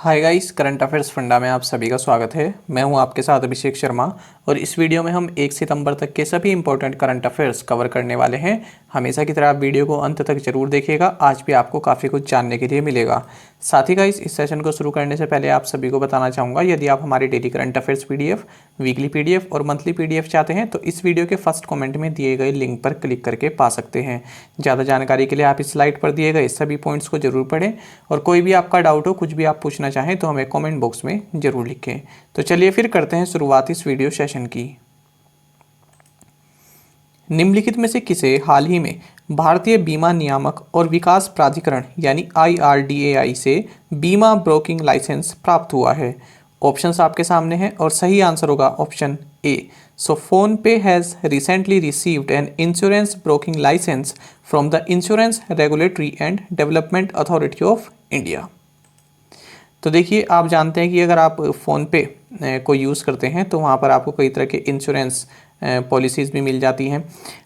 Hi guys, current affairs funda में आप सभी का स्वागत है। मैं हूं आपके साथ अभिषेक शर्मा और इस वीडियो में हम 1 सितंबर तक के सभी इंपॉर्टेंट करंट अफेयर्स कवर करने वाले हैं। हमेशा की तरह आप वीडियो को अंत तक जरूर देखिएगा, आज भी आपको काफ़ी कुछ जानने के लिए मिलेगा। साथ ही गाइस, इस सेशन को शुरू करने से पहले आप सभी को बताना चाहूँगा, यदि आप हमारी daily current affairs PDF, weekly PDF और मंथली PDF चाहते हैं तो इस वीडियो के फर्स्ट कमेंट में दिए गए लिंक पर क्लिक करके पा सकते हैं। ज़्यादा जानकारी के लिए आप इस स्लाइड पर दिए गए सभी पॉइंट्स को जरूर पढ़ें और कोई भी आपका डाउट हो, कुछ भी आप पूछना चाहें तो हमें कमेंट बॉक्स में जरूर लिखें। तो चलिए फिर करते हैं शुरुआत इस वीडियो सेशन की। निम्नलिखित में से किसे हाल ही में भारतीय बीमा नियामक और विकास प्राधिकरण यानी IRDAI से बीमा ब्रोकिंग लाइसेंस प्राप्त हुआ है? ऑप्शंस आपके सामने हैं और सही आंसर होगा option A. So PhonePe has recently received an insurance broking licence from the insurance regulatory and development authority of India. तो देखिए, आप जानते हैं कि अगर आप फ़ोनपे को यूज़ करते हैं तो वहाँ पर आपको कई तरह के इंश्योरेंस पॉलिसीज़ भी मिल जाती हैं,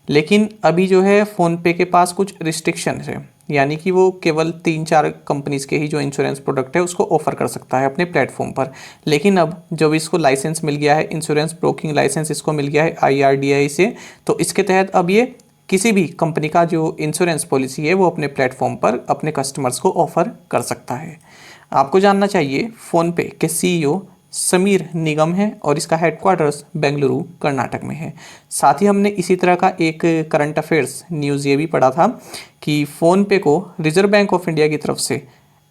लेकिन अभी जो है फ़ोनपे के पास कुछ रिस्ट्रिक्शंस है, यानी कि वो केवल 3-4 कंपनीज़ के ही जो इंश्योरेंस प्रोडक्ट है उसको ऑफ़र कर सकता है अपने प्लेटफॉर्म पर। लेकिन अब जब इसको लाइसेंस मिल गया है, इंश्योरेंस ब्रोकिंग लाइसेंस इसको मिल गया है IRDAI से, तो इसके तहत अब ये किसी भी कंपनी का जो इंश्योरेंस पॉलिसी है वो अपने प्लेटफॉर्म पर अपने कस्टमर्स को ऑफ़र कर सकता है। आपको जानना चाहिए, फ़ोनपे के CEO समीर निगम है और इसका हेडक्वार्टर्स बेंगलुरु कर्नाटक में है। साथ ही हमने इसी तरह का एक करंट अफेयर्स न्यूज़ ये भी पढ़ा था कि फ़ोनपे को रिजर्व बैंक ऑफ इंडिया की तरफ से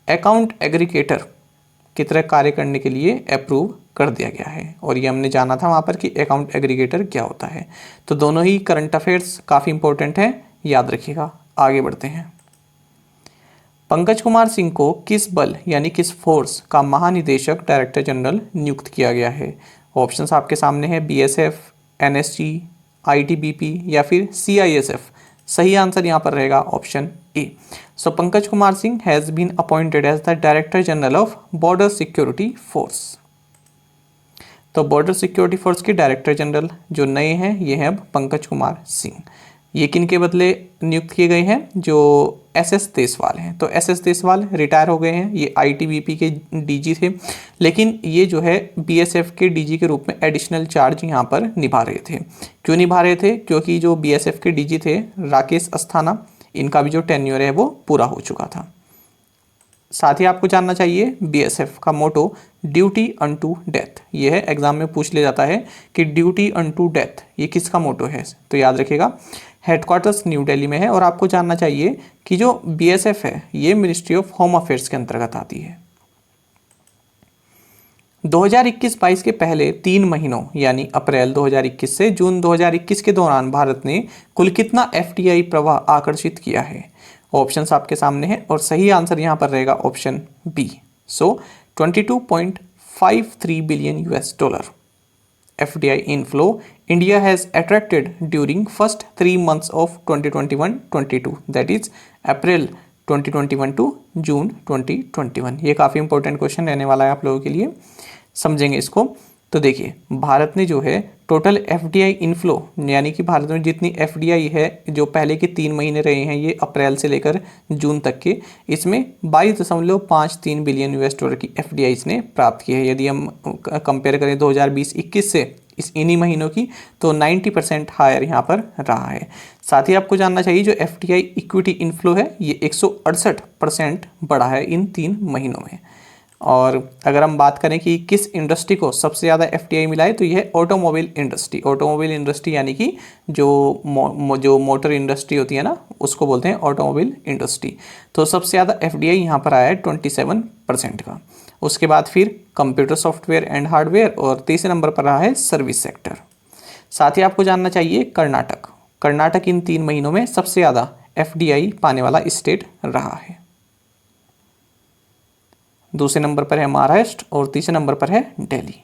अकाउंट एग्रीगेटर की तरह कार्य करने के लिए अप्रूव कर दिया गया है, और ये हमने जाना था वहाँ पर कि अकाउंट एग्रीगेटर क्या होता है। तो दोनों ही करंट अफेयर्स काफ़ी इंपॉर्टेंट हैं, याद रखिएगा। आगे बढ़ते हैं। पंकज कुमार सिंह को किस बल यानी किस फोर्स का महानिदेशक डायरेक्टर जनरल नियुक्त किया गया है? ऑप्शंस आपके सामने हैं BSF, NSG, ITBP या फिर CISF। सही आंसर यहाँ पर रहेगा option A. So Pankaj Kumar Singh has been appointed as the director general of border security force. तो बॉर्डर सिक्योरिटी फोर्स के डायरेक्टर जनरल जो नए हैं ये हैं अब पंकज कुमार सिंह। ये किन के बदले नियुक्त किए गए हैं? जो SS देसवाल हैं। तो SS देसवाल रिटायर हो गए हैं, ये ITBP के DG थे, लेकिन ये जो है BSF के DG के रूप में एडिशनल चार्ज यहाँ पर निभा रहे थे। क्यों निभा रहे थे? क्योंकि जो BSF के DG थे राकेश अस्थाना, इनका भी जो टेन्योर है वो पूरा हो चुका था। साथ ही आपको जानना चाहिए, BSF का मोटो ड्यूटी अनटू डेथ। ये है, एग्जाम में पूछ ले जाता है कि ड्यूटी अनटू डेथ ये किसका मोटो है? तो याद रखिएगा, हेडक्वार्टर्स न्यू दिल्ली में है। और आपको जानना चाहिए कि जो BSF है ये मिनिस्ट्री ऑफ होम अफेयर्स के अंतर्गत आती है। 2021-22 के पहले 3 महीनों यानी अप्रैल 2021 से जून 2021 के दौरान भारत ने कुल कितना FDI प्रवाह आकर्षित किया है? ऑप्शंस आपके सामने हैं और सही आंसर यहाँ पर रहेगा option B. So 22.53 billion $. FDI inflow India has attracted during first 3 months of 2021-22, that is April 2021 to June 2021। ये काफ़ी इंपॉर्टेंट क्वेश्चन रहने वाला है आप लोगों के लिए, समझेंगे इसको। तो देखिए, भारत ने जो है टोटल FDI इनफ्लो यानी कि भारत में जितनी FDI है जो पहले के 3 महीने रहे हैं, ये अप्रैल से लेकर जून तक के, इसमें 22.53 बिलियन $. की FDI ने प्राप्त की है। यदि हम कंपेयर करें 2020-21 से इन्हीं महीनों की, तो 90% हायर यहाँ पर रहा है। साथ ही आपको जानना चाहिए, जो FDI इक्विटी इनफ्लो है ये 168% बढ़ा है इन 3 महीनों में। और अगर हम बात करें कि किस इंडस्ट्री को सबसे ज़्यादा FDI मिला है, तो यह है ऑटोमोबाइल इंडस्ट्री। ऑटोमोबाइल इंडस्ट्री यानी कि जो मोटर इंडस्ट्री होती है ना, उसको बोलते हैं ऑटोमोबाइल इंडस्ट्री। तो सबसे ज़्यादा FDI यहाँ पर आया है 27% का। उसके बाद फिर कंप्यूटर सॉफ्टवेयर एंड हार्डवेयर, और तीसरे नंबर पर रहा है सर्विस सेक्टर। साथ ही आपको जानना चाहिए, कर्नाटक इन 3 महीनों में सबसे ज़्यादा FDI पाने वाला स्टेट रहा है। दूसरे नंबर पर है महाराष्ट्र और तीसरे नंबर पर है दिल्ली।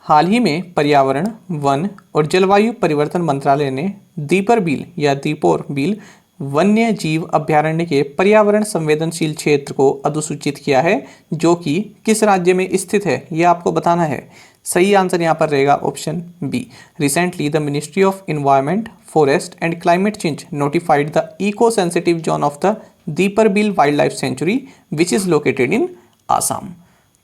हाल ही में पर्यावरण, वन और जलवायु परिवर्तन मंत्रालय ने दीपर बिल या दीपोर बिल वन्य जीव अभ्यारण्य के पर्यावरण संवेदनशील क्षेत्र को अधिसूचित किया है, जो कि किस राज्य में स्थित है ये आपको बताना है। सही आंसर यहाँ पर रहेगा option B. Recently the ministry of environment, forest and climate change notified the eco sensitive zone of the दीपरबिल wild life sanctuary which is located in Assam.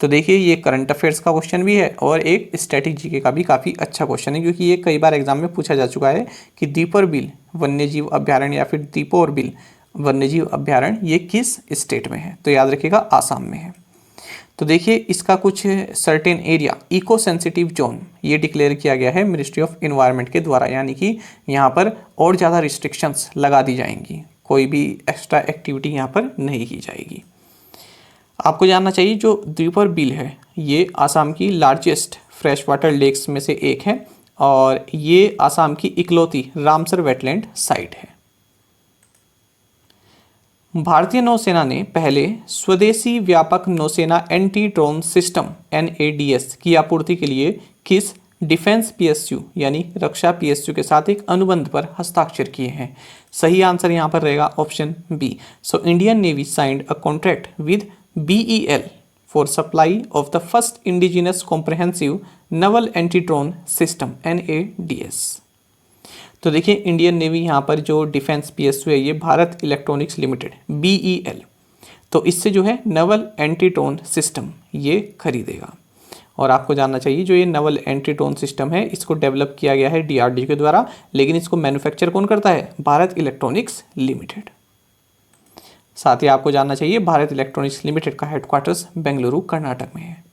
तो देखिए ये करंट अफेयर्स का क्वेश्चन भी है और एक स्टैटिक जीके का भी काफ़ी अच्छा क्वेश्चन है, क्योंकि ये कई बार एग्जाम में पूछा जा चुका है कि दीपरबिल वन्यजीव अभ्यारण्य या फिर दीपोरबिल वन्यजीव अभ्यारण्य ये किस स्टेट में है। तो याद रखिएगा आसाम में है। तो देखिए इसका कुछ certain area eco sensitive zone ये डिक्लेयर किया गया है मिनिस्ट्री ऑफ इन्वायरमेंट के द्वारा, यानी कि यहाँ पर और ज़्यादा रिस्ट्रिक्शंस लगा दी जाएंगी, कोई भी एक्स्ट्रा एक्टिविटी यहाँ पर नहीं की जाएगी। आपको जानना चाहिए जो दीपरबिल है ये आसाम की लार्जेस्ट फ्रेश वाटर लेक्स में से एक है और ये आसाम की इकलौती रामसर वेटलैंड साइट है। भारतीय नौसेना ने पहले स्वदेशी व्यापक नौसेना एंटी ड्रोन सिस्टम NADS की आपूर्ति के लिए किस डिफेंस PSU यानी रक्षा PSU के साथ एक अनुबंध पर हस्ताक्षर किए हैं। सही आंसर यहाँ पर रहेगा option B. So Indian navy signed a contract with BEL for supply of the first indigenous comprehensive naval anti drone system NADS। तो देखिए इंडियन नेवी यहाँ पर जो डिफेंस PSU है ये भारत इलेक्ट्रॉनिक्स लिमिटेड BEL, तो इससे जो है नवल एंटी ड्रोन सिस्टम ये खरीदेगा। और आपको जानना चाहिए जो ये नवल एंटी ड्रोन सिस्टम है इसको डेवलप किया गया है DRDO के द्वारा, लेकिन इसको मैन्युफैक्चर कौन करता है? Bharat electronics limited. साथ ही आपको जानना चाहिए भारत इलेक्ट्रॉनिक्स लिमिटेड का हेडक्वार्टर्स बेंगलुरु कर्नाटक में है।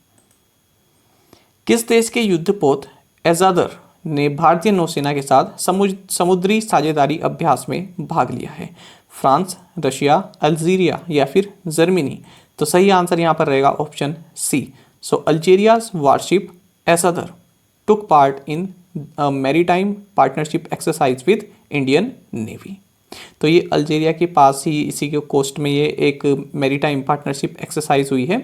किस देश के युद्धपोत एजादर ने भारतीय नौसेना के साथ समुद्री साझेदारी अभ्यास में भाग लिया है? फ्रांस, रशिया, अल्जीरिया या फिर जर्मनी? तो सही आंसर यहाँ पर रहेगा option C. So Algeria's warship Ezzadjer took part in maritime partnership exercise with Indian navy. तो ये अल्जीरिया के पास ही इसी के कोस्ट में ये एक मैरीटाइम पार्टनरशिप एक्सरसाइज हुई है,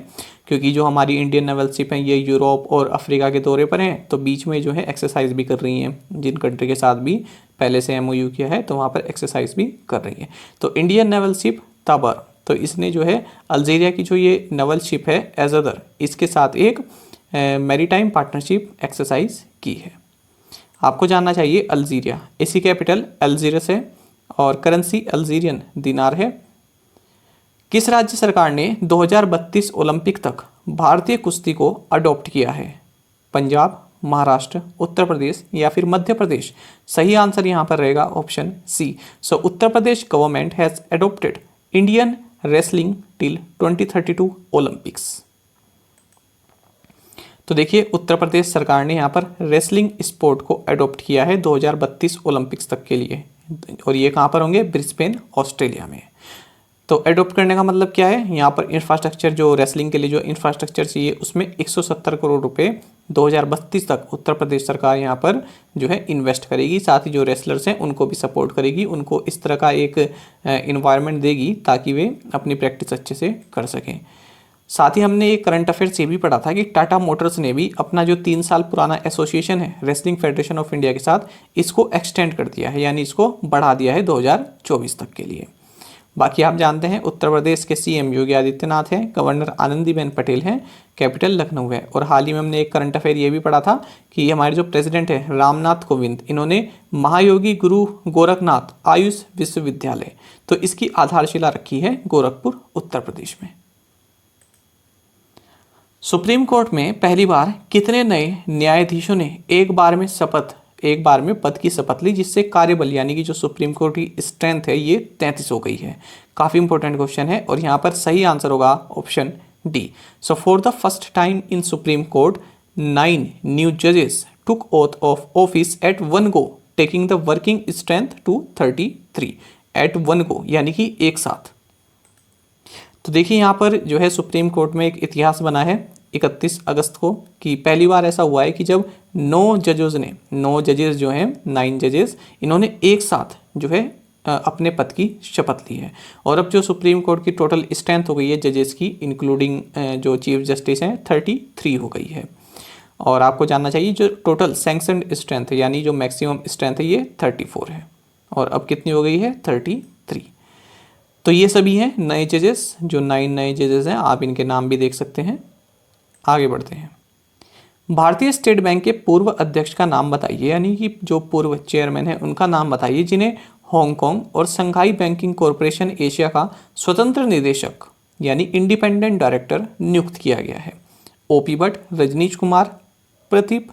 क्योंकि जो हमारी इंडियन नेवल शिप हैं ये यूरोप और अफ्रीका के दौरे पर हैं, तो बीच में जो है एक्सरसाइज भी कर रही हैं। जिन कंट्री के साथ भी पहले से MOU किया है तो वहाँ पर एक्सरसाइज भी कर रही है। तो इंडियन नेवल शिप ताबर, तो इसने जो है अल्जीरिया की जो ये नेवल शिप है एजादर इसके साथ एक मैरीटाइम पार्टनरशिप एक्सरसाइज की है। आपको जानना चाहिए अल्जीरिया, इसकी कैपिटल अल्जीरस है और करेंसी अल्जीरियन दिनार है। किस राज्य सरकार ने 2032 ओलंपिक तक भारतीय कुश्ती को अडॉप्ट किया है? पंजाब, महाराष्ट्र, उत्तर प्रदेश या फिर मध्य प्रदेश? सही आंसर यहाँ पर रहेगा option C. So Uttar Pradesh government has adopted Indian wrestling till 2032 Olympics. तो देखिए उत्तर प्रदेश सरकार ने यहाँ पर रेसलिंग स्पोर्ट को अडॉप्ट किया है 2032 ओलंपिक्स तक के लिए, और ये कहाँ पर होंगे? ब्रिस्बेन, ऑस्ट्रेलिया में। तो एडॉप्ट करने का मतलब क्या है? यहाँ पर इंफ्रास्ट्रक्चर जो रेसलिंग के लिए जो इंफ्रास्ट्रक्चर चाहिए उसमें 170 करोड़ रुपए 2032 तक उत्तर प्रदेश सरकार यहाँ पर जो है इन्वेस्ट करेगी। साथ ही जो रेसलर्स हैं उनको भी सपोर्ट करेगी, उनको इस तरह का एक इन्वायरमेंट देगी ताकि वे अपनी प्रैक्टिस अच्छे से कर सकें। साथ ही हमने एक करंट अफेयर्स ये भी पढ़ा था कि टाटा मोटर्स ने भी अपना जो 3 साल पुराना एसोसिएशन है रेसलिंग फेडरेशन ऑफ इंडिया के साथ इसको एक्सटेंड कर दिया है, यानी इसको बढ़ा दिया है 2024 तक के लिए। बाकी आप जानते हैं उत्तर प्रदेश के CM योगी आदित्यनाथ हैं, गवर्नर आनंदीबेन पटेल हैं, कैपिटल लखनऊ है। और हाल ही में हमने एक करंट अफेयर ये भी पढ़ा था कि हमारे जो प्रेसिडेंट हैं रामनाथ कोविंद, इन्होंने महायोगी गुरु गोरखनाथ आयुष विश्वविद्यालय, तो इसकी आधारशिला रखी है गोरखपुर उत्तर प्रदेश में। सुप्रीम कोर्ट में पहली बार कितने नए न्यायाधीशों ने एक बार में पद की शपथ ली, जिससे कार्यबल यानी कि जो सुप्रीम कोर्ट की स्ट्रेंथ है ये 33 हो गई है? काफ़ी इंपॉर्टेंट क्वेश्चन है और यहाँ पर सही आंसर होगा option D. So for the first time in Supreme Court 9 new जजेस took oath of office at one go, taking the working strength to 33 at one go, यानी कि एक साथ। तो देखिए यहाँ पर जो है सुप्रीम कोर्ट में एक इतिहास बना है 31 अगस्त को कि पहली बार ऐसा हुआ है कि जब 9 जजेस जो हैं 9 जजेस, इन्होंने एक साथ जो है अपने पद की शपथ ली है। और अब जो सुप्रीम कोर्ट की टोटल स्ट्रेंथ हो गई है जजेस की इंक्लूडिंग जो चीफ जस्टिस हैं 33 हो गई है। और आपको जानना चाहिए जो टोटल सैंक्शनड स्ट्रेंथ है यानी जो मैक्सिमम स्ट्रेंथ है ये 34 है, और अब कितनी हो गई है? 33। तो ये सभी हैं नए जजेस, जो 9 नए जजेस हैं, आप इनके नाम भी देख सकते हैं। आगे बढ़ते हैं। भारतीय स्टेट बैंक के पूर्व अध्यक्ष का नाम बताइए, यानी कि जो पूर्व चेयरमैन है उनका नाम बताइए जिन्हें हांगकांग और संघाई बैंकिंग कॉरपोरेशन एशिया का स्वतंत्र निदेशक यानी इंडिपेंडेंट डायरेक्टर नियुक्त किया गया है? ओपी भट्ट, रजनीश कुमार, प्रदीप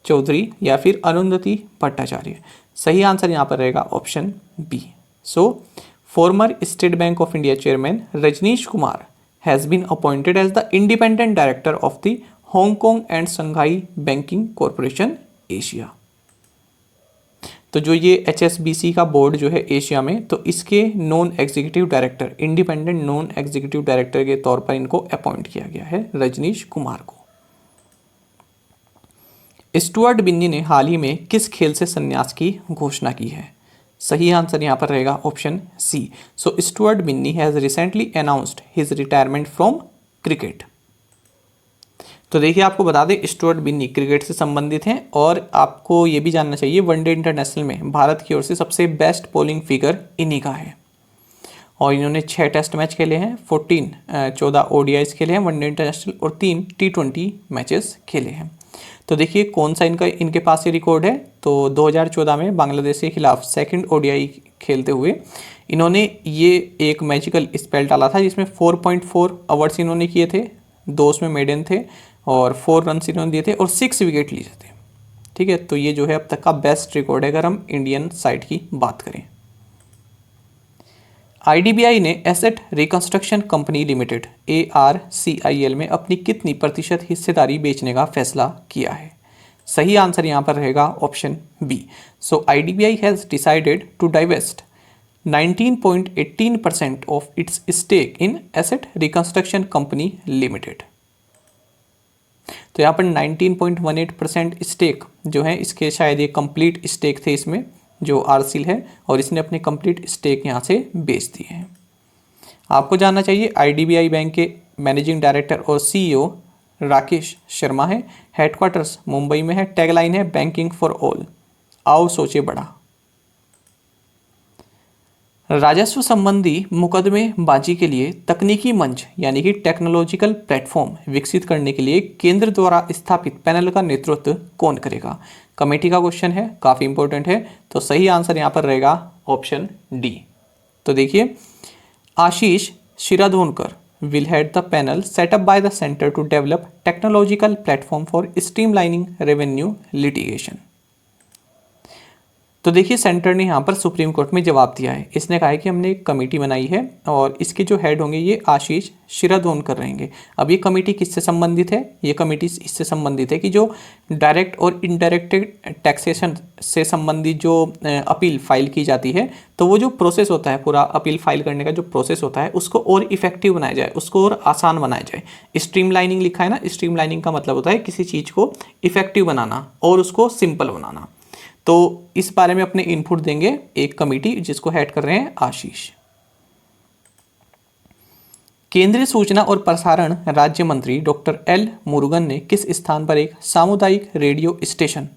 चौधरी या फिर अरुंधति भट्टाचार्य। सही आंसर यहाँ पर रहेगा option B. So former State Bank of India chairman Rajnish Kumar has been appointed as the independent director of the Hong Kong and Shanghai banking corporation Asia. तो जो ये HSBC का बोर्ड जो है एशिया में, तो इसके non executive director, independent non executive director के तौर पर इनको अपॉइंट किया गया है, रजनीश कुमार को। स्टुअर्ट बिन्नी ने हाल ही में किस खेल से संन्यास की घोषणा की है? सही आंसर यहाँ पर रहेगा option C. So Stuart Binny has recently announced his retirement from cricket. तो देखिए, आपको बता दें स्टुअर्ट बिन्नी क्रिकेट से संबंधित हैं और आपको ये भी जानना चाहिए वनडे इंटरनेशनल में भारत की ओर से सबसे बेस्ट बॉलिंग फिगर इन्हीं का है। और इन्होंने 6 टेस्ट मैच खेले हैं, 14 ODIs खेले हैं वनडे इंटरनेशनल और 3 T20 मैचेस खेले हैं। तो देखिए कौन सा इनके पास ये रिकॉर्ड है। तो 2014 में बांग्लादेश के खिलाफ सेकंड ODI खेलते हुए इन्होंने ये एक मैजिकल स्पेल डाला था जिसमें 4.4 ओवर्स इन्होंने किए थे, 2 उसमें मेडन थे और 4 रन इन्होंने दिए थे और 6 विकेट लिए थे। ठीक है, तो ये जो है अब तक का बेस्ट रिकॉर्ड है अगर हम इंडियन साइड की बात करें। IDBI ने asset reconstruction company limited ARCIL में अपनी कितनी प्रतिशत हिस्सेदारी बेचने का फैसला किया है? सही आंसर यहाँ पर रहेगा option B. So IDBI has decided to divest 19.18% of its stake in asset reconstruction company limited. तो यहाँ पर 19.18% स्टेक जो है इसके शायद ये कंप्लीट स्टेक थे इसमें जो आरसील है और इसने अपने कंप्लीट स्टेक यहाँ से बेच दिए हैं। आपको जानना चाहिए IDBI बैंक के मैनेजिंग डायरेक्टर और CEO राकेश शर्मा है, हेडक्वार्टर्स मुंबई में है, टैगलाइन है बैंकिंग फॉर ऑल, आओ सोचे बड़ा। राजस्व संबंधी मुकदमेबाजी के लिए तकनीकी मंच यानी कि टेक्नोलॉजिकल प्लेटफॉर्म विकसित करने के लिए केंद्र द्वारा स्थापित पैनल का नेतृत्व कौन करेगा? कमेटी का क्वेश्चन है, काफ़ी इंपॉर्टेंट है। तो सही आंसर यहाँ पर रहेगा ऑप्शन डी। तो देखिए, Ashish Shiradhonkar will head the panel setup by the centre to develop technological platform for streamlining revenue litigation. तो देखिए, सेंटर ने यहाँ पर सुप्रीम कोर्ट में जवाब दिया है। इसने कहा है कि हमने एक कमेटी बनाई है और इसके जो हेड होंगे ये आशीष शिराधोनकर रहेंगे। अब ये कमेटी किससे संबंधित है? ये कमेटी इससे संबंधित है कि जो डायरेक्ट और इनडायरेक्ट टैक्सेशन से संबंधित जो अपील फाइल की जाती है, तो वो जो प्रोसेस होता है, पूरा अपील फाइल करने का जो प्रोसेस होता है, उसको और इफेक्टिव बनाया जाए, उसको और आसान बनाया जाए। स्ट्रीमलाइनिंग लिखा है ना, स्ट्रीमलाइनिंग का मतलब होता है किसी चीज़ को इफेक्टिव बनाना और उसको सिंपल बनाना। तो इस बारे में अपने इनपुट देंगे एक कमेटी जिसको हेड कर रहे हैं आशीष। केंद्रीय सूचना और प्रसारण राज्य मंत्री डॉक्टर एल मुरुगन ने किस स्थान पर एक सामुदायिक radio station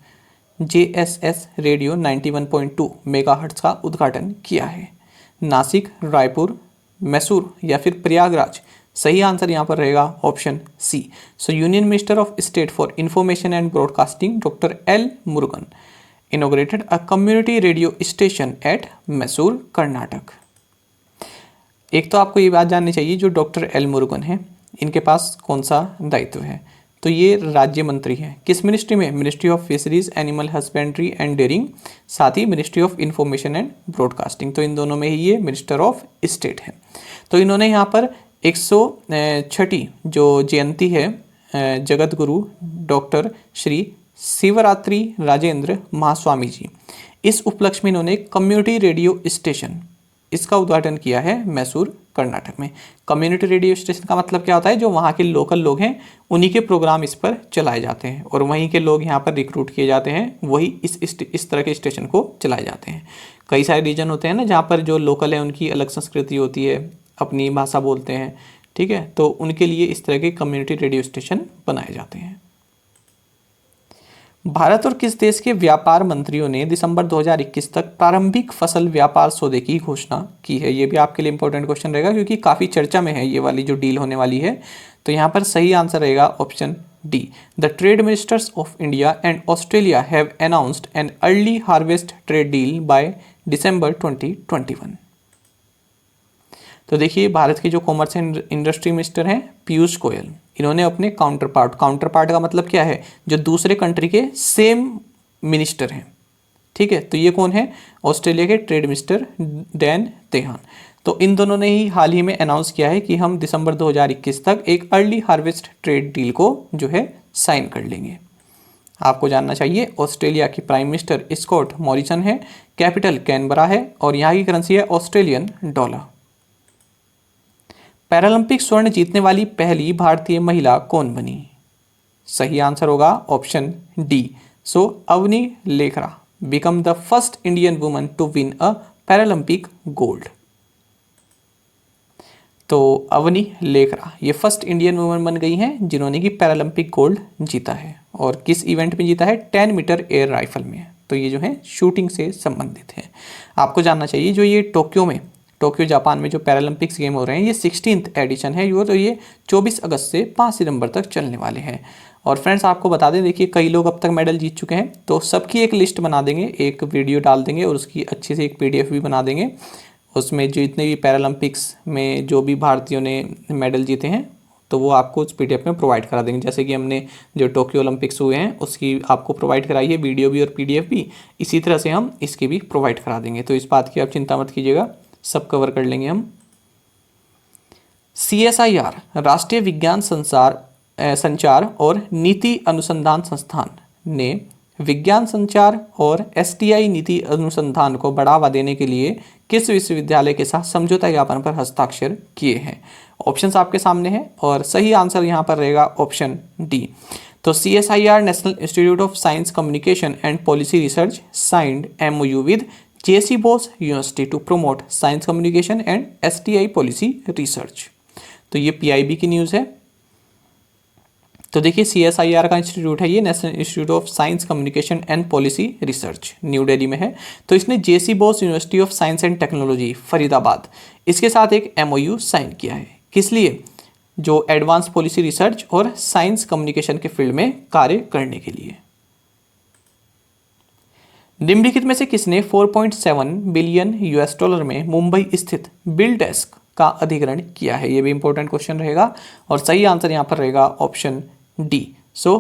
JSS radio 91.2 megahertz का उद्घाटन किया है? नासिक, रायपुर, मैसूर या फिर प्रयागराज। सही आंसर यहाँ पर रहेगा option C. So union minister of state for information and broadcasting doctor L Murugan inaugurated a community radio station at Mysore, Karnataka. एक तो आपको ये बात जाननी चाहिए, जो डॉक्टर एल मुरुगन है इनके पास कौन सा दायित्व है? तो ये राज्य मंत्री हैं। किस मिनिस्ट्री में? Ministry of fisheries, animal husbandry and dairying, साथ ही ministry of information and broadcasting. तो इन दोनों में ही ये मिनिस्टर ऑफ स्टेट है। तो इन्होंने यहाँ पर 106 जो जयंती है जगत गुरु डॉक्टर श्री शिवरात्रि राजेंद्र महास्वामी जी, इस उपलक्ष्य में इन्होंने कम्युनिटी रेडियो स्टेशन इसका उद्घाटन किया है मैसूर, कर्नाटक में। कम्युनिटी रेडियो स्टेशन का मतलब क्या होता है? जो वहाँ के लोकल लोग हैं उन्हीं के प्रोग्राम इस पर चलाए जाते हैं और वहीं के लोग यहाँ पर रिक्रूट किए जाते हैं, वही इस तरह के स्टेशन को चलाए जाते हैं। कई सारे रीजन होते हैं ना जहाँ पर जो लोकल है उनकी अलग संस्कृति होती है, अपनी भाषा बोलते हैं, ठीक है, तो उनके लिए इस तरह के कम्युनिटी रेडियो स्टेशन बनाए जाते हैं। भारत और किस देश के व्यापार मंत्रियों ने दिसंबर 2021 तक प्रारंभिक फसल व्यापार सौदे की घोषणा की है? ये भी आपके लिए इंपॉर्टेंट क्वेश्चन रहेगा क्योंकि काफ़ी चर्चा में है ये वाली जो डील होने वाली है। तो यहाँ पर सही आंसर रहेगा option D. The trade ministers of India and Australia have announced an early harvest trade deal by December 2021। तो देखिए भारत के जो कॉमर्स एंड इंडस्ट्री मिनिस्टर हैं पीयूष गोयल, इन्होंने अपने काउंटर पार्ट का मतलब क्या है, जो दूसरे कंट्री के सेम मिनिस्टर हैं, ठीक है। तो ये कौन है, ऑस्ट्रेलिया के ट्रेड मिनिस्टर डैन तेहान। तो इन दोनों ने ही हाल ही में अनाउंस किया है कि हम दिसंबर 2021 तक एक अर्ली हार्वेस्ट ट्रेड डील को जो है साइन कर लेंगे। आपको जानना चाहिए ऑस्ट्रेलिया की प्राइम मिनिस्टर स्कॉट मॉरिसन है, कैपिटल कैनबरा है और यहाँ की करेंसी है ऑस्ट्रेलियन डॉलर। पैरालंपिक स्वर्ण जीतने वाली पहली भारतीय महिला कौन बनी? सही आंसर होगा option D. So Avani Lekhara become the first Indian woman to win a Paralympic gold. तो अवनी लेखरा ये फर्स्ट इंडियन वुमन बन गई हैं जिन्होंने कि पैरालंपिक गोल्ड जीता है। और किस इवेंट में जीता है? 10 मीटर एयर राइफल में। तो ये जो है शूटिंग से संबंधित है। आपको जानना चाहिए जो ये टोक्यो जापान में जो पैरालंपिक्स गेम हो रहे हैं ये 16th एडिशन है तो ये 24 अगस्त से 5 सितंबर तक चलने वाले हैं। और फ्रेंड्स आपको बता दें, देखिए कई लोग अब तक मेडल जीत चुके हैं, तो सबकी एक लिस्ट बना देंगे, एक वीडियो डाल देंगे और उसकी अच्छी से एक PDF भी बना देंगे। उसमें जितने भी पैरालंपिक्स में जो भी भारतीयों ने मेडल जीते हैं तो वो आपको उस PDF में प्रोवाइड करा देंगे। जैसे कि हमने जो टोक्यो ओलंपिक्स हुए हैं उसकी आपको प्रोवाइड कराई है वीडियो भी और PDF भी, इसी तरह से हम इसकी भी प्रोवाइड करा देंगे। तो इस बात की आप चिंता मत कीजिएगा, सब कवर कर लेंगे हम। CSIR राष्ट्रीय विज्ञान संचार और नीति अनुसंधान संस्थान ने विज्ञान संचार और STI नीति अनुसंधान को बढ़ावा देने के लिए किस विश्वविद्यालय के साथ समझौता ज्ञापन पर हस्ताक्षर किए हैं? ऑप्शंस आपके सामने हैं और सही आंसर यहाँ पर रहेगा ऑप्शन डी। तो CSIR national institute of science communication and policy research signed MOU with JC Bose university to promote science communication and STI policy research. तो ये PIB की न्यूज़ है। तो देखिए CSIR का इंस्टीट्यूट है ये, national institute of science communication and policy research, new Delhi में है। तो इसने JC Bose university of science and technology Faridabad इसके साथ एक MOU साइन किया है। किस लिए? जो एडवांस पॉलिसी रिसर्च और साइंस कम्युनिकेशन के फील्ड में कार्य करने के लिए। निम्नलिखित में से किसने 4.7 बिलियन US$ में मुंबई स्थित बिल डेस्क का अधिग्रहण किया है? ये भी इंपॉर्टेंट क्वेश्चन रहेगा और सही आंसर यहाँ पर रहेगा ऑप्शन डी। सो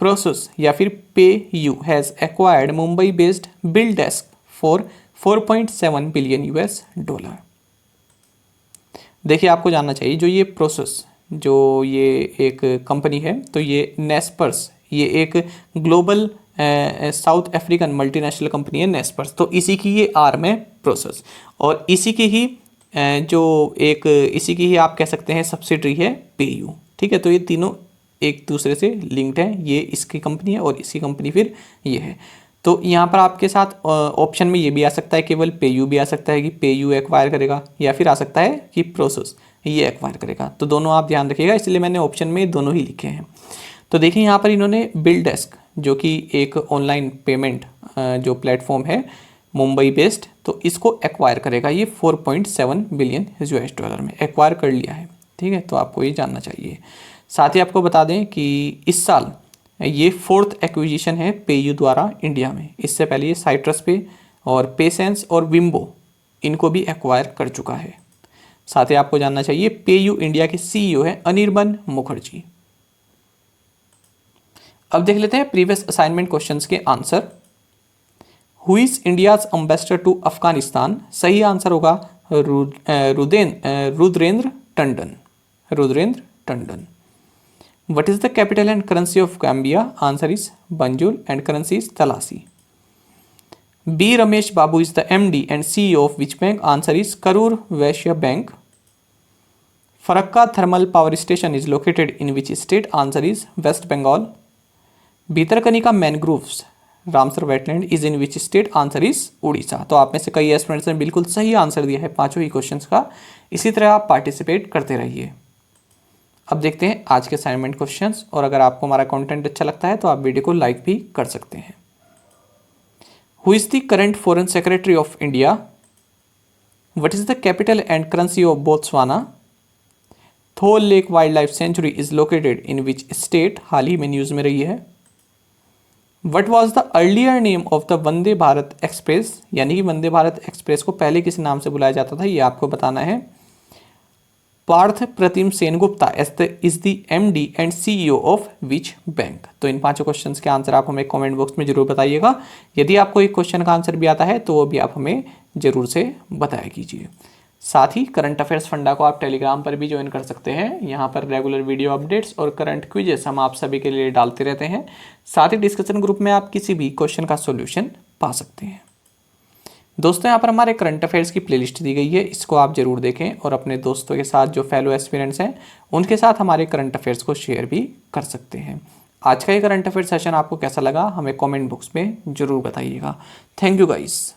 प्रोसेस या फिर PayU has acquired Mumbai based bill desk for 4.7 billion US$। देखिए आपको जानना चाहिए जो ये प्रोसेस जो ये एक कंपनी है तो ये नेस्पर्स, ये एक global south African multinational company है नेस्पर्स। तो इसी की ये आर्म है प्रोसेस और इसी की ही इसी की ही आप कह सकते हैं सब्सिडरी है PayU, ठीक है। तो ये तीनों एक दूसरे से लिंक्ड है, ये इसकी कंपनी है और इसकी कंपनी फिर ये है। तो यहाँ पर आपके साथ ऑप्शन में ये भी आ सकता है, केवल PayU भी आ सकता है कि PayU एक्वायर करेगा, या फिर आ सकता है कि प्रोसेस ये एक्वायर करेगा। तो दोनों आप ध्यान रखिएगा, इसलिए मैंने ऑप्शन में दोनों ही लिखे हैं। तो देखिए यहाँ पर इन्होंने बिल डेस्क जो कि एक ऑनलाइन पेमेंट जो प्लेटफॉर्म है मुंबई बेस्ड, तो इसको एक्वायर करेगा। ये 4.7 बिलियन US$ में एक्वायर कर लिया है, ठीक है। तो आपको ये जानना चाहिए। साथ ही आपको बता दें कि इस साल ये 4th एक्विजिशन है PayU द्वारा इंडिया में। इससे पहले ये साइट्रस पे और पेसेंस और विम्बो इनको भी एक्वायर कर चुका है। साथ ही आपको जानना चाहिए PayU इंडिया के CEO है अनिर्बन मुखर्जी। अब देख लेते हैं प्रीवियस असाइनमेंट क्वेश्चंस के answer. Who is India's ambassador to Afghanistan? सही आंसर होगा Rudrendra Tandon. What is the capital and currency of Gambia? Answer is Banjul and currency is Thalasi. B. Ramesh Babu is the MD and CEO of which bank? Answer is Karur Vaishya Bank. Farakka Thermal Power Station is located in which state? Answer is West Bengal. Bhitarkanika Mangroves Ramsar wetland is in which state? Answer is Orissa. तो आप में से कई aspirants ने बिल्कुल सही answer दिया है पांचों ही क्वेश्चंस का। इसी तरह आप पार्टिसिपेट करते रहिए। अब देखते हैं आज के असाइनमेंट क्वेश्चंस, और अगर आपको हमारा कंटेंट अच्छा लगता है तो आप वीडियो को लाइक भी कर सकते हैं। Who is the current foreign secretary of India? What is the capital and currency of Botswana? Thol lake wildlife sanctuary is located in which state? हाल ही में न्यूज में रही है। What was the earlier name of the Vande Bharat express, यानी कि वंदे Bharat express को पहले किस नाम से बुलाया जाता था, ये आपको बताना है। Partha Pratim Sengupta is the MD and CEO of which bank. तो इन पांचों क्वेश्चंस के आंसर आप हमें कमेंट बॉक्स में जरूर बताइएगा। यदि आपको एक क्वेश्चन का आंसर भी आता है तो वो भी आप हमें जरूर से बताया कीजिए। साथ ही करंट अफेयर्स फंडा को आप टेलीग्राम पर भी ज्वाइन कर सकते हैं। यहाँ पर रेगुलर वीडियो अपडेट्स और करंट क्विजेस हम आप सभी के लिए डालते रहते हैं। साथ ही डिस्कशन ग्रुप में आप किसी भी क्वेश्चन का सॉल्यूशन पा सकते हैं। दोस्तों, यहाँ पर हमारे करंट अफेयर्स की प्लेलिस्ट दी गई है, इसको आप जरूर देखें और अपने दोस्तों के साथ जो फेलो एस्पिरेंट्स हैं उनके साथ हमारे करंट अफेयर्स को शेयर भी कर सकते हैं। आज का ये करंट अफेयर सेशन आपको कैसा लगा हमें कमेंट बॉक्स में जरूर बताइएगा। Thank you guys.